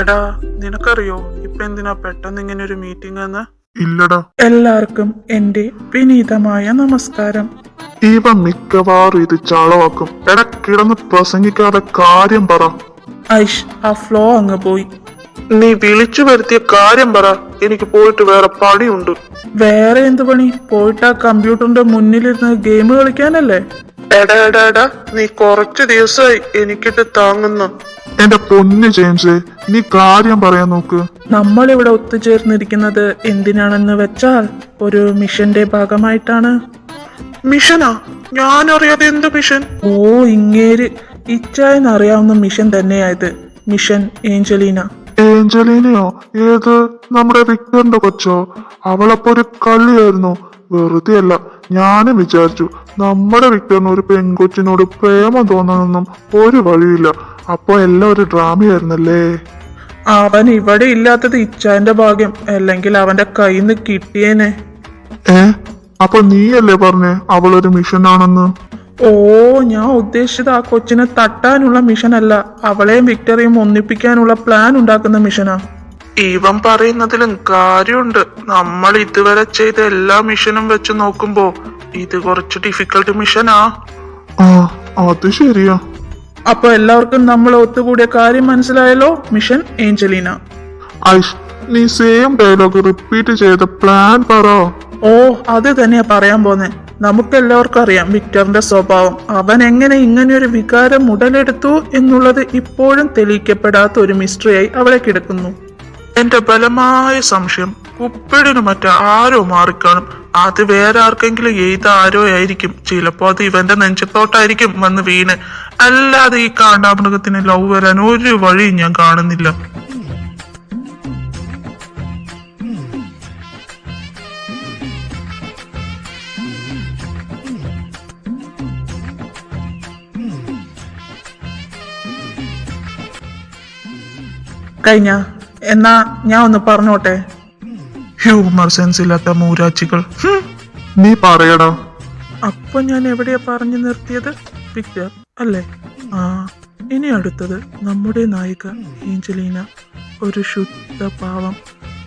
എടാ, നിനക്കറിയോ ഇപ്പൊ എന്തിനാ പെട്ടെന്ന് ഇങ്ങനെ ഒരു മീറ്റിംഗ് എന്ന്? ഇല്ലടാ. എല്ലാവർക്കും എന്റെ വിനീതമായ നമസ്കാരം. ഇവ മിക്കവാറും ഇത് ചളവാക്കും. എടാ, കിടന്ന് പ്രസംഗിക്കാതെ കാര്യം പറ. ഐഷ്, ആ ഫ്ലോ അങ്ങ് പോയി. നീ വിളിച്ചു വരുത്തിയ കാര്യം പറ. എനിക്ക് പോയിട്ട് വേറെ പണിയുണ്ട്. വേറെ എന്ത് പണി? പോയിട്ട് ആ കമ്പ്യൂട്ടറിന്റെ മുന്നിലിരുന്ന് ഗെയിം കളിക്കാനല്ലേ? എടാ എടാ എടാ, നീ കുറച്ചു ദിവസമായി എനിക്കിട്ട് താങ്ങുന്നു. എന്റെ പൊന്ന് ജെയിംസ്, നീ കാര്യം പറയാൻ നോക്ക്. നമ്മളിവിടെ ഒത്തുചേർന്നിരിക്കുന്നത് എന്തിനാണെന്ന് വെച്ചാൽ ഒരു മിഷന്റെ ഭാഗമായിട്ടാണ്. മിഷനാ? ഞാനറിയാതെ എന്ത് മിഷൻ? ഓ, ഇങ്ങേര് ഇച്ചായെന്നറിയാവുന്ന മിഷൻ തന്നെയായത്. Mission Angelina. ഏഞ്ചലീനയോ? ഏത്? നമ്മുടെ വിക്ടറിന്റെ കൊച്ചോ? അവളപ്പോ ഒരു കളിയായിരുന്നു. വെറുതെ അല്ല, ഞാനും വിചാരിച്ചു നമ്മുടെ വിക്ടറിന് ഒരു പെൺകൊച്ചിനോട് പ്രേമം തോന്നണമെന്നും ഒരു വഴിയില്ല. അപ്പൊ എല്ലാം ഒരു ഡ്രാമയായിരുന്നല്ലേ? അവൻ ഇവിടെ ഇല്ലാത്തത് ഇച്ചാന്റെ ഭാഗ്യം, അല്ലെങ്കിൽ അവന്റെ കയ്യിൽ നിന്ന് കിട്ടിയേനെ. അപ്പൊ നീയല്ലേ പറഞ്ഞേ അവളൊരു മിഷനാണെന്ന്? ഓ, ഞാൻ ഉദ്ദേശിച്ചത് ആ കൊച്ചിനെ തട്ടാനുള്ള മിഷനല്ല, അവളെയും വിക്ടറിയും ഒന്നിപ്പിക്കാനുള്ള പ്ലാൻ ഉണ്ടാക്കുന്ന മിഷനാ. ഇവൻ പറയുന്നതിലും കാര്യമുണ്ട്. നമ്മൾ ഇതുവരെ ചെയ്ത എല്ലാ മിഷനും വെച്ച് നോക്കുമ്പോ ഇത് കുറച്ച് ഡിഫിക്കൽട്ട് മിഷനാ. അത് ശരിയാ. അപ്പൊ എല്ലാവർക്കും നമ്മൾ ഒത്തുകൂടിയ കാര്യം മനസ്സിലായല്ലോ. Mission Angelina. ഐഷ്, നീ സെയിം ഡയലോഗ് റിപ്പീറ്റ് ചെയ്ത പ്ലാൻ പറ. ഓ, അത് തന്നെയാ പറയാൻ പോന്നെ. നമുക്കെല്ലാവർക്കും അറിയാം വിക്ടറിന്റെ സ്വഭാവം. അവൻ എങ്ങനെ ഇങ്ങനെയൊരു വികാരം ഉടലെടുത്തു എന്നുള്ളത് ഇപ്പോഴും തെളിയിക്കപ്പെടാത്ത ഒരു മിസ്റ്ററിയായി അവിടെ കിടക്കുന്നു. എന്റെ ബലമായ സംശയം കുപ്പിടിന് ആരോ മാറിക്കാണും. അത് വേറെ ആർക്കെങ്കിലും ആരോ ആയിരിക്കും. ചിലപ്പോ അത് ഇവന്റെ നെഞ്ചത്തോട്ടായിരിക്കും വന്ന് വീണ്. അല്ലാതെ ഈ കാണ്ടാമൃഗത്തിന് ലവ് വരാൻ ഒരു വഴിയും ഞാൻ കാണുന്നില്ല. കഴിഞ്ഞ എന്നാ ഞാൻ ഒന്ന് പറഞ്ഞോട്ടെ. ഹ്യൂമർ സെൻസ് ഇല്ലാത്ത മൂരാച്ചികൾ. നീ പറയടാ. അപ്പൊ ഞാൻ എവിടെയാ പറഞ്ഞു നിർത്തിയത്? വിക്ടർ അല്ലേ? ഇനി അടുത്തത് നമ്മുടെ നായിക ഏഞ്ചലീന. ഒരു ശുദ്ധ പാവം,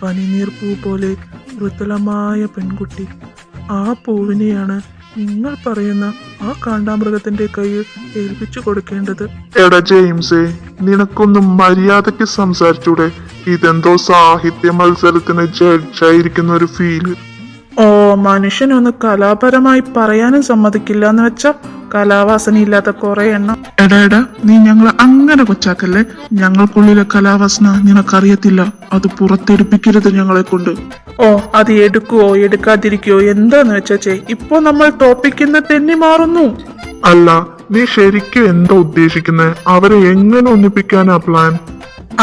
പനിനീർ പൂ പോലെ മൃദുലമായ പെൺകുട്ടി. ആ പൂവിനെയാണ് നിങ്ങൾ പറയുന്ന ആ കാണ്ടാമൃഗത്തിന്റെ കയ്യിൽ ഏൽപ്പിച്ചു കൊടുക്കേണ്ടത്. എടാ ജെയിംസേ, നിനക്കൊന്നും മര്യാദക്ക് സംസാരിച്ചൂടെ? ഇതെന്തോ സാഹിത്യ മത്സരത്തിന് ജഡ്ജായിരിക്കുന്ന ഒരു ഫീല്. ഓ, മനുഷ്യനൊന്ന് കലാപരമായി പറയാനും സമ്മതിക്കില്ല എന്ന് വെച്ചാ കലാവാസന ഇല്ലാത്ത കുറെ എണ്ണം. എടാ എടാ, നീ ഞങ്ങളെ അങ്ങനെ കൊച്ചാക്കല്ലേ. ഞങ്ങൾക്കുള്ളിലെ കലാവാസന നിനക്കറിയത്തില്ല. അത് പുറത്തെടുപ്പിക്കരുത് ഞങ്ങളെ കൊണ്ട്. ഓ, അത് എടുക്കുവോ എടുക്കാതിരിക്കുവോ എന്താന്ന് വെച്ചാ ഇപ്പൊ നമ്മൾ ടോപ്പിക്കിന്ന് തെന്നി മാറുന്നു. അല്ല, നീ ശരിക്കും എന്താ ഉദ്ദേശിക്കുന്നേ? അവരെ എങ്ങനെ ഒന്നിപ്പിക്കാനാ പ്ലാൻ?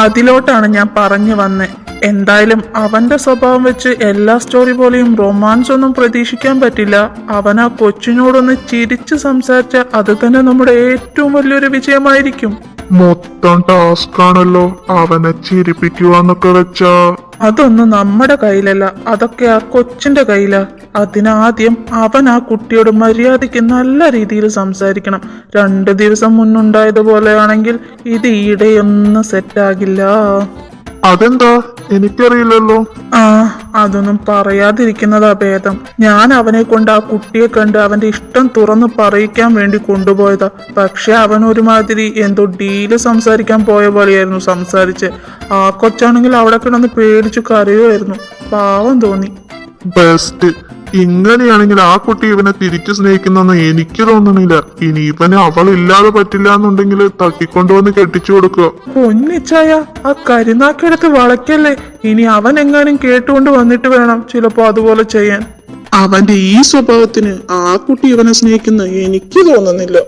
അതിലോട്ടാണ് ഞാൻ പറഞ്ഞു വന്നേ. എന്തായാലും അവന്റെ സ്വഭാവം വെച്ച് എല്ലാ സ്റ്റോറി പോലെയും റൊമാൻസ് ഒന്നും പ്രതീക്ഷിക്കാൻ പറ്റില്ല. അവൻ ആ കൊച്ചിനോടൊന്ന് ചിരിച്ച് സംസാരിച്ച അത് തന്നെ നമ്മുടെ ഏറ്റവും വലിയൊരു വിജയമായിരിക്കും. മൊത്തം ടാസ്ക് ആണല്ലോ അവനെ ചിരിപ്പിക്കുവാന്നൊക്കെ വെച്ചാ. അതൊന്നും നമ്മുടെ കയ്യിലല്ല, അതൊക്കെ ആ കൊച്ചിന്റെ കയ്യിലാ. അതിനാദ്യം അവൻ ആ കുട്ടിയോട് മര്യാദയ്ക്ക് നല്ല രീതിയിൽ സംസാരിക്കണം. 2 ദിവസം മുന്നുണ്ടായതുപോലെയാണെങ്കിൽ ഇത് ഈടെയൊന്നും സെറ്റാകില്ല. അതെന്താ? എനിക്കറിയില്ലല്ലോ. അതൊന്നും പറയാതിരിക്കുന്നതാ ഭേദം. ഞാൻ അവനെ കൊണ്ട് ആ കുട്ടിയെ കണ്ട് അവന്റെ ഇഷ്ടം തുറന്നു പറയിക്കാൻ വേണ്ടി കൊണ്ടുപോയതാ. പക്ഷെ അവൻ ഒരുമാതിരി എന്തോ ഡീല് സംസാരിക്കാൻ പോയ പോലെയായിരുന്നു സംസാരിച്ച്. ആ കൊച്ചാണെങ്കിൽ അവിടെ കിടന്ന് പേടിച്ചു കരയുമായിരുന്നു. പാവം തോന്നി. ബെസ്റ്റ്. ഇങ്ങനെയാണെങ്കിൽ ആ കുട്ടി ഇവനെ തിരിച്ചു സ്നേഹിക്കുന്നെന്ന് എനിക്ക് തോന്നണില്ല. ഇനി ഇവന് അവളില്ലാതെ പറ്റില്ല എന്നുണ്ടെങ്കിൽ തട്ടിക്കൊണ്ടുവന്ന് കെട്ടിച്ചു കൊടുക്കുക. പൊന്നിച്ചായ, ആ കരുനാക്കെടുത്ത് വളയ്ക്കല്ലേ. ഇനി അവൻ എങ്ങാനും കേട്ടുകൊണ്ട് വന്നിട്ട് വേണം ചിലപ്പോ അതുപോലെ ചെയ്യാൻ. അവന്റെ ഈ സ്വഭാവത്തിന് ആ കുട്ടി ഇവനെ സ്നേഹിക്കുന്ന എനിക്ക് തോന്നുന്നില്ല.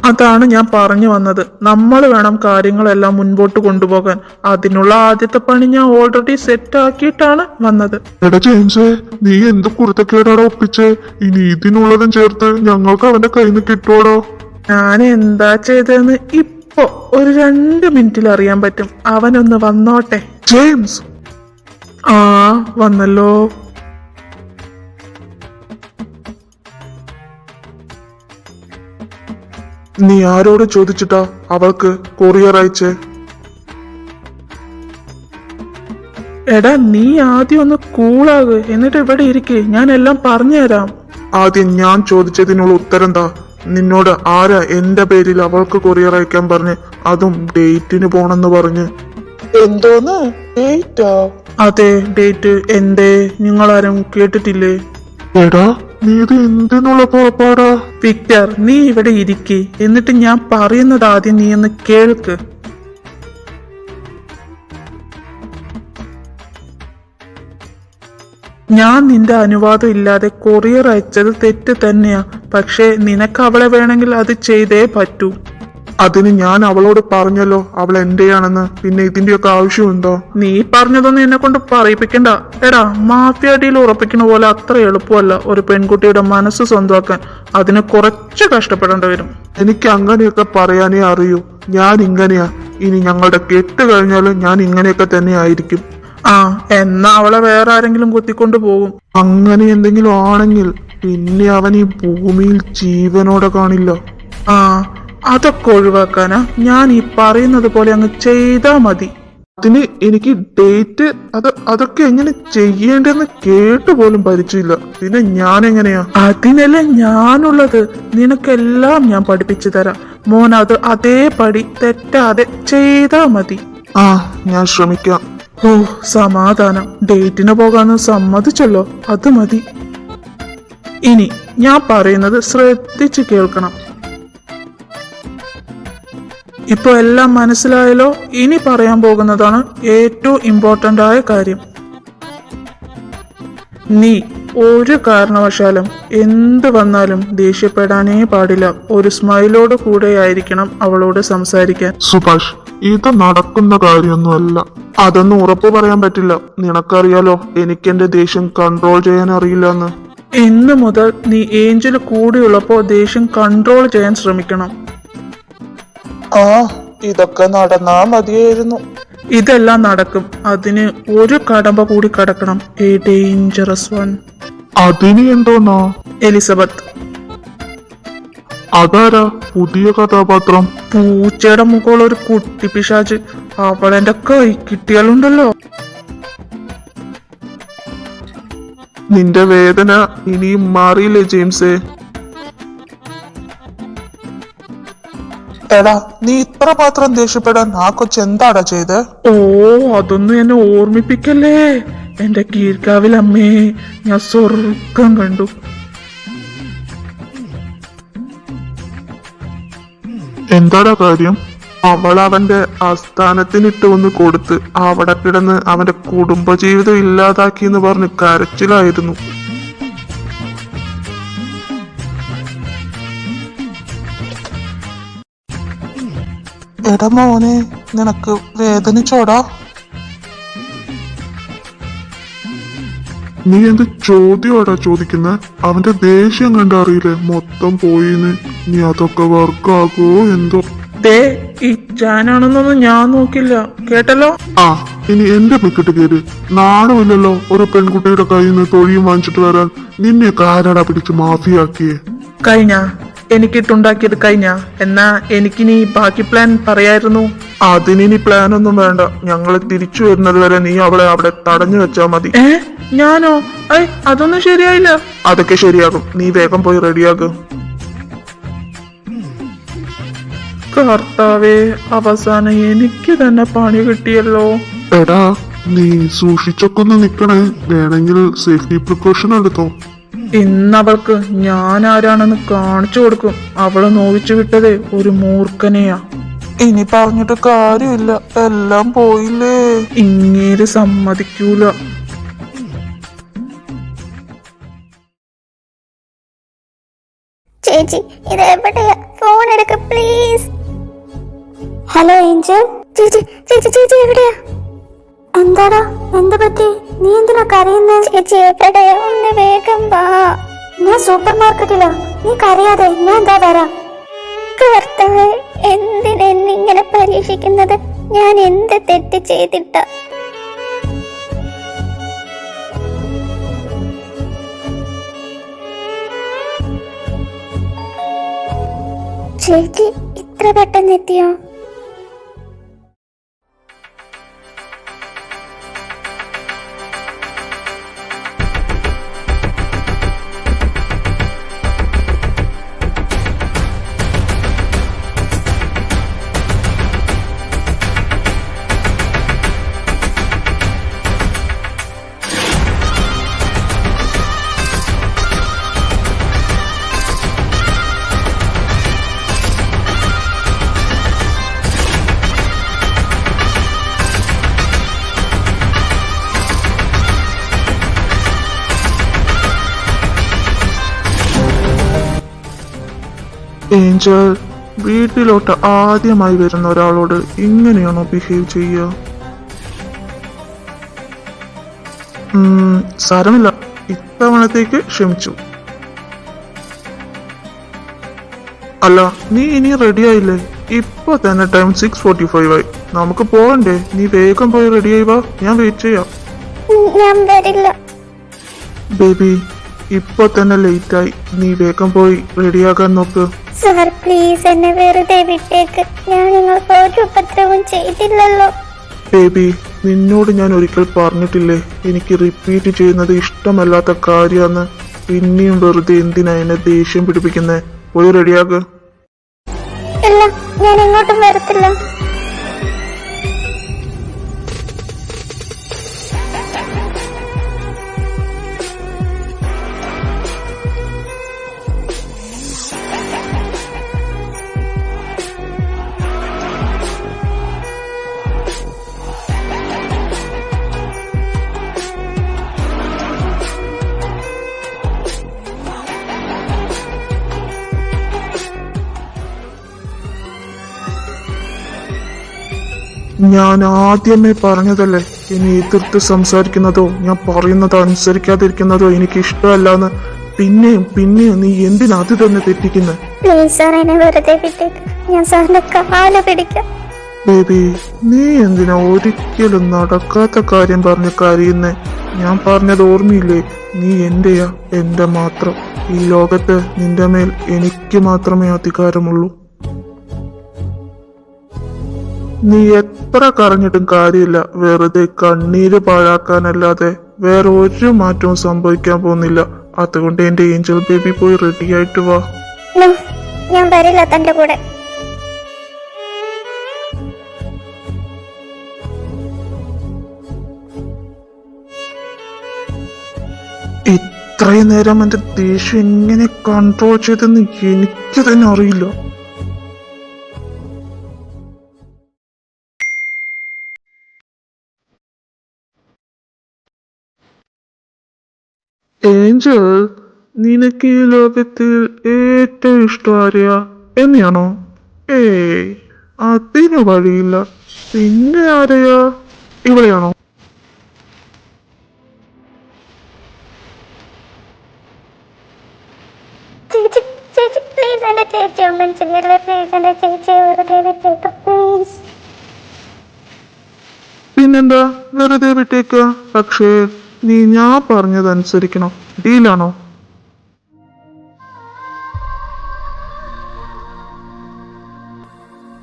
അതാണ് ഞാൻ പറഞ്ഞു വന്നത്. നമ്മൾ വേണം കാര്യങ്ങളെല്ലാം മുൻപോട്ട് കൊണ്ടുപോകാൻ. അതിനുള്ള ആദ്യത്തെ പണി ഞാൻ ഓൾറെഡി സെറ്റ് ആക്കിയിട്ടാണ് വന്നത്. എടാ ജെയിംസേ, നീ എന്ത് കുരുത്തക്കേടാടാ ഒപ്പിച്ചേ? ഇനി ഇതിനുള്ളതും ചേർത്ത് ഞങ്ങൾക്ക് അവന്റെ കയ്യിൽ നിന്ന് കിട്ടുവാടോ. ഞാൻ എന്താ ചെയ്തതെന്ന് ഇപ്പൊ ഒരു 2 മിനിറ്റിൽ അറിയാൻ പറ്റും. അവനൊന്ന് വന്നോട്ടെ. ജെയിംസ്. വന്നല്ലോ. നീ ആരോട് ചോദിച്ചിട്ടാ അവൾക്ക് കൊറിയർ അയച്ചേ? എടാ നീ ആദ്യം ഒന്ന് കൂളാക്, എന്നിട്ട് ഇവിടെ ഇരിക്കേ, ഞാൻ എല്ലാം പറഞ്ഞുതരാം. ആദ്യം ഞാൻ ചോദിച്ചതിനുള്ള ഉത്തരം താ. നിന്നോട് ആരാ എന്റെ പേരിൽ അവൾക്ക് കൊറിയർ അയക്കാൻ പറഞ്ഞ്, അതും ഡേറ്റിന് പോണെന്ന് പറഞ്ഞ്? എന്തോന്ന് ഡേറ്റാ? അതെ ഡേറ്റ്. എന്തേ, നിങ്ങളാരും കേട്ടിട്ടില്ലേ? എടാ നീ ഇത് എന്തിനുള്ള പുറപ്പാടാ? വിക്ടർ നീ ഇവിടെ ഇരിക്കേ, എന്നിട്ട് ഞാൻ പറയുന്നത് ആദ്യം നീ ഒന്ന് കേൾക്ക്. ഞാൻ നിന്റെ അനുവാദം ഇല്ലാതെ കൊറിയർ അയച്ചത് തെറ്റ് തന്നെയാ. പക്ഷെ നിനക്ക് അവളെ വേണമെങ്കിൽ അത് ചെയ്തേ പറ്റൂ. അതിന് ഞാൻ അവളോട് പറഞ്ഞല്ലോ അവൾ എന്റെയാണെന്ന്. പിന്നെ ഇതിന്റെയൊക്കെ ആവശ്യമുണ്ടോ? നീ പറഞ്ഞതൊന്നും എന്നെ കൊണ്ട് പറയിപ്പിക്കണ്ട. എടാ മാഫിയ ഡീൽ ഉറപ്പിക്കുന്ന പോലെ അത്ര എളുപ്പമല്ല ഒരു പെൺകുട്ടിയുടെ മനസ്സ് സ്വന്തമാക്കാൻ. അതിന് കുറച്ച് കഷ്ടപ്പെടേണ്ടി വരും. എനിക്ക് അങ്ങനെയൊക്കെ പറയാനേ അറിയൂ. ഞാൻ ഇങ്ങനെയാ. ഇനി ഞങ്ങളുടെ കെട്ട് കഴിഞ്ഞാലും ഞാൻ ഇങ്ങനെയൊക്കെ തന്നെ ആയിരിക്കും. ആ എന്നാ അവളെ വേറെ ആരെങ്കിലും കുത്തിക്കൊണ്ടു പോകും. അങ്ങനെ എന്തെങ്കിലും ആണെങ്കിൽ പിന്നെ അവൻ ഈ ഭൂമിയിൽ ജീവനോടെ കാണില്ല. ആ അതൊക്കെ ഒഴിവാക്കാനാ ഞാൻ ഈ പറയുന്നത് പോലെ അങ്ങ് ചെയ്താ മതി. അതിന് എനിക്ക് ഡേറ്റ് അതൊക്കെ എങ്ങനെ ചെയ്യേണ്ടെന്ന് കേട്ടുപോലും പരിചയമില്ല. പിന്നെ ഞാൻ എങ്ങനെയാ? അതിനല്ലേ ഞാനുള്ളത്. നിനക്കെല്ലാം ഞാൻ പഠിപ്പിച്ചു തരാം മോൻ. അത് അതേപടി തെറ്റാതെ ചെയ്താ മതി. ആ ഞാൻ ശ്രമിക്കാം. ഓ സമാധാനം. ഡേറ്റിന് പോകാന്ന് സമ്മതിച്ചല്ലോ, അത് മതി. ഇനി ഞാൻ പറയുന്നത് ശ്രദ്ധിച്ച് കേൾക്കണം. ഇപ്പൊ എല്ലാം മനസ്സിലായല്ലോ. ഇനി പറയാൻ പോകുന്നതാണ് ഏറ്റവും ഇമ്പോർട്ടന്റ് ആയ കാര്യം. നീ ഒരു കാരണവശാലും എന്ത് വന്നാലും ദേഷ്യപ്പെടാനേ പാടില്ല. ഒരു സ്മൈലോട് കൂടെ ആയിരിക്കണം അവളോട് സംസാരിക്കാൻ. സുഭാഷ് ഇത് നടക്കുന്ന കാര്യമൊന്നുമല്ല. അതൊന്നും ഉറപ്പു പറയാൻ പറ്റില്ല. നിനക്കറിയാലോ എനിക്ക് എന്റെ ദേഷ്യം കൺട്രോൾ ചെയ്യാൻ അറിയില്ല എന്ന്. ഇന്ന് മുതൽ നീ ഏഞ്ചൽ കൂടിയുള്ളപ്പോ ദേഷ്യം കൺട്രോൾ ചെയ്യാൻ ശ്രമിക്കണം. ആ ഇതൊക്കെ നടന്നാ മതിയായിരുന്നു. ഇതെല്ലാം നടക്കും. അതിന് ഒരു കടമ്പ കൂടി കടക്കണം. A dangerous one. അതിന് എന്തോന്നാ? എലിസബത്ത്. അതാരാ പുതിയ കഥാപാത്രം? പൂച്ചയുടെ മുഖമുള്ള ഒരു കുട്ടി പിശാച്. അവളെന്റെ കൈ കിട്ടിയാലുണ്ടല്ലോ. നിന്റെ വേദന ഇനിയും മാറിയില്ലേ ജെയിംസേ? എടാ നീ ഇത്ര മാത്രം ദേഷ്യപ്പെടാൻ ആ കൊച്ചെന്താടാ ചെയ്ത്? ഓ അതൊന്നും എന്നെ ഓർമ്മിപ്പിക്കല്ലേ എന്റെ കീഴ്ക്കാവിൽ അമ്മേ. ഞാൻ സ്വർഗം കണ്ടു. എന്താടാ കാര്യം? അവൾ അവന്റെ ആസ്ഥാനത്തിനിട്ട് ഒന്ന് കൊടുത്ത് അവിടെ കിടന്ന് അവന്റെ കുടുംബജീവിതം ഇല്ലാതാക്കി എന്ന് പറഞ്ഞ് കരച്ചിലായിരുന്നു. എടാ മോനെ നിനക്ക് വേദനിച്ചോടാ? നീ എന്ത് ചോദ്യമാടാ ചോദിക്കുന്നത്? അവന്റെ ദേഷ്യം കണ്ടറിയില്ലേ മൊത്തം പോയിന്ന്. നീ അതൊക്കെ വർക്കാകോ എന്തോ. ദേ ഈ ചാനാണെന്നൊന്നും ഞാൻ നോക്കില്ല, കേട്ടല്ലോ. ആ ഇനി എന്റെ പിക്കിട്ട് കയറി. നാണമില്ലല്ലോ ഒരു പെൺകുട്ടിയുടെ കയ്യിൽ നിന്ന് തൊഴിയും വാങ്ങിച്ചിട്ട് വരാൻ. നിന്നെ ആരാടാ പിടിച്ച് മാഫിയാക്കിയേ? കഴിഞ്ഞ എനിക്കിട്ടുണ്ടാക്കിയത് കഴിഞ്ഞ. എന്നാ എനിക്കിനി ബാക്കി പ്ലാൻ പറയായിരുന്നു. അതിനി പ്ലാൻ ഒന്നും വേണ്ട. ഞങ്ങള് തിരിച്ചു വരുന്നത് വരെ നീ അവളെ അവിടെ തടഞ്ഞു വെച്ചാ മതി. ഞാനോ? അതൊന്നും ശരിയായില്ല. അതൊക്കെ ശരിയാകും. നീ വേഗം പോയി റെഡിയാകും. കർത്താവേ അവസാനം എനിക്ക് തന്നെ പണി കിട്ടിയല്ലോ. എടാ നീ സൂക്ഷിച്ചൊക്കെ ഒന്ന് നിക്കണേ. വേണമെങ്കിൽ സേഫ്റ്റി പ്രിക്കോഷൻ എടുത്തോ. ഇന്നവൾക്ക് ഞാൻ ആരാണെന്ന് കാണിച്ചു കൊടുക്കും. അവളെ നോവിച്ചു വിട്ടതേ ഒരു മൂർഖനെയാ. ഇനി പറഞ്ഞിട്ട് കാര്യമില്ല, എല്ലാം പോയില്ലേ. ഇങ്ങേര് സമ്മതിക്കൂല. ചേച്ചി ഇത് എവിടെയാ? ഫോൺ എടുക്ക പ്ലീസ്. Hello Angel. ചേച്ചി ചേച്ചി ചേച്ചി എവിടെയാ? എന്താടാ എന്ത് പറ്റി? നീ എന്തിനാ കരയുന്നത്? ചേച്ചി എവിടെയാ? ഒന്ന് വേഗം വാ. ഞാൻ സൂപ്പർ മാർക്കറ്റിലാ. നീ കരയാതെ, ഞാൻ എന്താ വരാം. കർത്താവേ എന്തിനെന്നിങ്ങനെ പരീക്ഷിക്കുന്നത്? ഞാൻ എന്ത് തെറ്റ് ചെയ്തിട്ട? ചേച്ചി ഇത്ര പെട്ടെന്ന് എത്തിയോ? ഏഞ്ചൽ, വീട്ടിലോട്ട് ആദ്യമായി വരുന്ന ഒരാളോട് ഇങ്ങനെയാണോ ബിഹേവ് ചെയ്യുക? സാരമില്ല, ഇത്തവണത്തേക്ക് ക്ഷമിച്ചു. അല്ല, നീ ഇനി റെഡി ആയില്ലേ? ഇപ്പൊ തന്നെ ടൈം 6:45 ആയി. നമുക്ക് പോകണ്ടേ? നീ വേഗം പോയി റെഡി ആയി വാ, ഞാൻ വെയിറ്റ് ചെയ്യാം. ഞാൻ വരില്ല. ബേബി, ഇപ്പൊ തന്നെ ലേറ്റ് ആയി. നീ വേഗം പോയി റെഡിയാകാൻ നോക്ക്. സാർ പ്ലീസ് എന്നെ വെറുതെ വിട്ടേക്ക്. ഞാൻ നിങ്ങൾക്ക് ഒരു ഉപദ്രവം ചെയ്തില്ലല്ലോ. ബേബി, നിന്നോട് ഞാൻ ഒരിക്കൽ പറഞ്ഞിട്ടില്ലേ എനിക്ക് റിപ്പീറ്റ് ചെയ്യുന്നത് ഇഷ്ടമല്ലാത്ത കാര്യമാണ്. പിന്നെയും വെറുതെ എന്തിനാ എന്നെ ദേഷ്യം പിടിപ്പിക്കുന്നേ? പോയി റെഡിയാക്ക്. ഇല്ല, ഞാൻ എങ്ങോട്ടും വരത്തില്ല. ഞാൻ ആദ്യമേ പറഞ്ഞതല്ലേ, എന്നെ എതിർത്ത് സംസാരിക്കുന്നതോ ഞാൻ പറയുന്നത് അനുസരിക്കാതിരിക്കുന്നതോ എനിക്ക് ഇഷ്ടമല്ലാന്ന്. പിന്നെയും പിന്നെയും നീ എന്തിനാ അത് തന്നെ തെറ്റിക്കുന്നത്? പ്ലീസ് സാർ എന്നെ വെറുതെ വിട്ടേക്ക്. ഞാൻ സാറിന്റെ കാല് പിടിക്കാം. ബേബി, നീ എന്തിനാ ഒരിക്കലും നടക്കാത്ത കാര്യം പറഞ്ഞ് കരയുന്നേ? ഞാൻ പറഞ്ഞത് ഓർമ്മയില്ലേ? നീ എന്റെയാ, എന്റെ മാത്രം. ഈ ലോകത്ത് നിന്റെ മേൽ എനിക്ക് മാത്രമേ അധികാരമുള്ളൂ. നീ എത്ര കരഞ്ഞിട്ടും കാര്യമില്ല. വെറുതെ കണ്ണീര് പാഴാക്കാനല്ലാതെ വേറെ ഒരു മാറ്റവും സംഭവിക്കാൻ പോകുന്നില്ല. അതുകൊണ്ട് എന്റെ ഏഞ്ചൽ ബേബി പോയി റെഡി ആയിട്ട് വാ. No, ഞാൻ വരില്ല തന്റെ കൂടെ. ഇത്രയും നേരം എന്റെ ദേഷ്യം എങ്ങനെ കൺട്രോൾ ചെയ്തെന്ന് എനിക്ക് തന്നെ അറിയില്ല. ഏഞ്ചൽ, നിനക്ക് ഈ ലോകത്തിൽ ഏറ്റവും ഇഷ്ടം ആരെയാ? എന്നെയാണോ? ഏയ്, അതിന് വഴിയില്ല. പിന്നെ ആരെയാ? ഇവളെയാണോ? ചേച്ചി ചേച്ചി പ്ലീസ് എന്റെ ചേച്ചി ഒന്നും ചെയ്യല്ലേ. പ്ലീസ് എന്റെ ചേച്ചി വെറുതെ വിട്ടേക്ക് പ്ലീസ്. പിന്നെന്താ, വെറുതെ വിട്ടേക്ക. പക്ഷേ നീ ഞാൻ പറഞ്ഞതനുസരിക്കണം. ഡീലാണോ?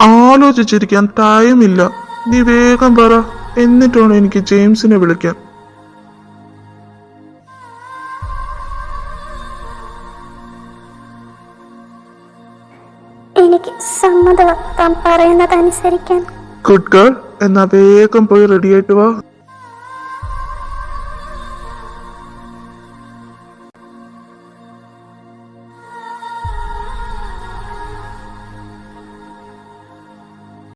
ആലോചിച്ചിരിക്കാൻ ടൈമില്ല. നീ വേഗം പറ, എന്നിട്ടാണ് എനിക്ക് ജെയിംസിനെ വിളിക്കാൻ. എനിക്ക് സമ്മതം താൻ പറയുന്നത് അനുസരിക്കാൻ. ഗുഡ് ഗേൾ, എന്നാ വേഗം പോയി റെഡി ആയിട്ട് വാ.